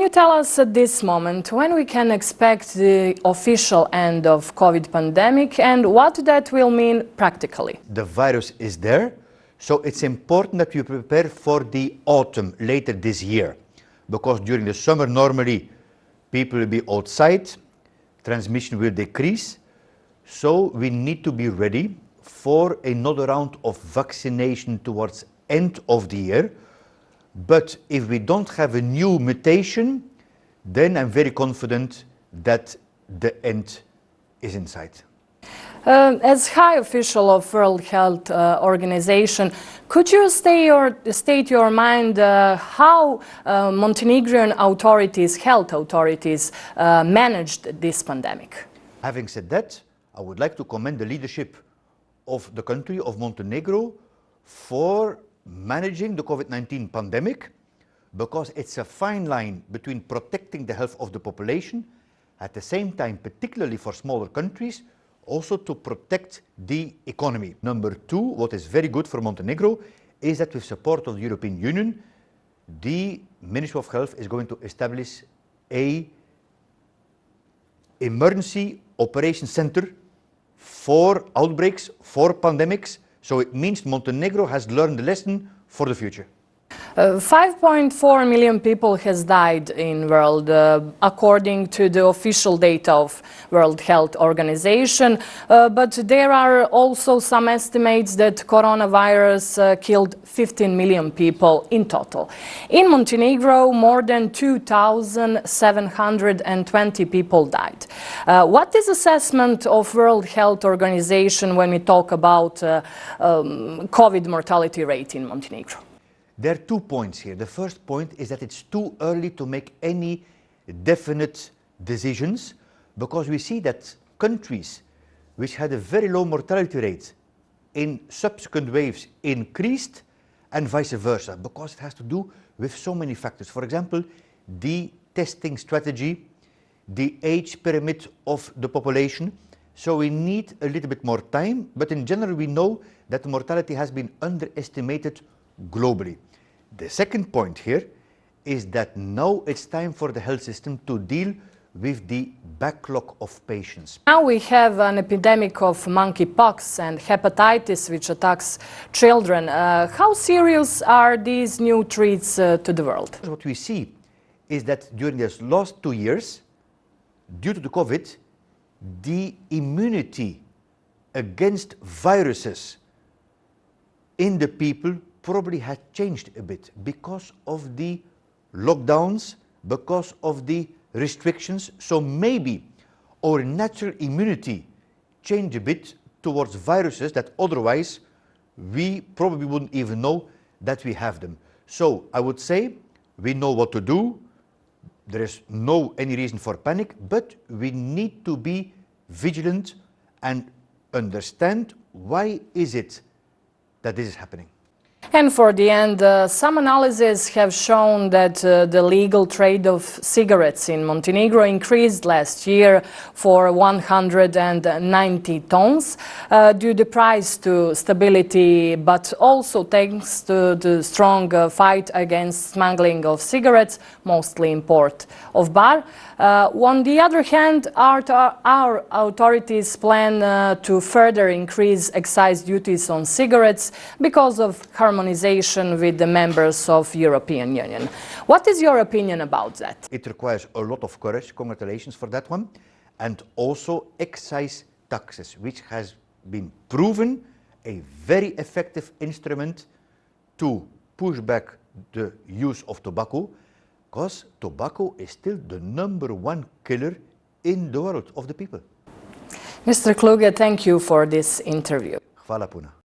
Can you tell us at this moment when we can expect the official end of COVID pandemic and what that will mean practically? The virus is there, so it's important that we prepare for the autumn later this year, because during the summer normally people will be outside, transmission will decrease, so we need to be ready for another round of vaccination towards end of the year. But if we don't have a new mutation, then I'm very confident that the end is in sight. As High Official of World Health Organization, could you state your mind how Montenegrin authorities, health authorities, managed this pandemic? Having said that, I would like to commend the leadership of the country of Montenegro for managing the COVID-19 pandemic, because it's a fine line between protecting the health of the population, at the same time, particularly for smaller countries, also to protect the economy. Number two, what is very good for Montenegro is that with support of the European Union, the Ministry of Health is going to establish an emergency operation center for outbreaks, for pandemics. So it means Montenegro has learned the lesson for the future. 5.4 million people has died in world, according to the official data of World Health Organization. But there are also some estimates that coronavirus killed 15 million people in total. In Montenegro, more than 2,720 people died. What is assessment of World Health Organization when we talk about COVID mortality rate in Montenegro? There are 2 points here. The first point is that it's too early to make any definite decisions, because we see that countries which had a very low mortality rate in subsequent waves increased, and vice versa, because it has to do with so many factors. For example, the testing strategy, the age pyramid of the population. So we need a little bit more time, but in general we know that the mortality has been underestimated globally. The second point here is that now it's time for the health system to deal with the backlog of patients. Now we have an epidemic of monkeypox and hepatitis which attacks children. How serious are these new threats to the world? What we see is that during these last 2 years, due to the COVID, the immunity against viruses in the people probably had changed a bit because of the lockdowns, because of the restrictions. So maybe our natural immunity changed a bit towards viruses that otherwise we probably wouldn't even know that we have them. So I would say we know what to do. There is no any reason for panic, but we need to be vigilant and understand why is it that this is happening. And for the end, some analyses have shown that the legal trade of cigarettes in Montenegro increased last year for 190 tons due to price to stability, but also thanks to the strong fight against smuggling of cigarettes, mostly import of bar. On the other hand, our authorities plan to further increase excise duties on cigarettes because of harmonization with the members of European Union. What is your opinion about that? It requires a lot of courage, congratulations for that one, and also excise taxes, which has been proven a very effective instrument to push back the use of tobacco, because tobacco is still the #1 killer in the world of the people. Mr. KLUGE, thank you for this interview. Hvala puno.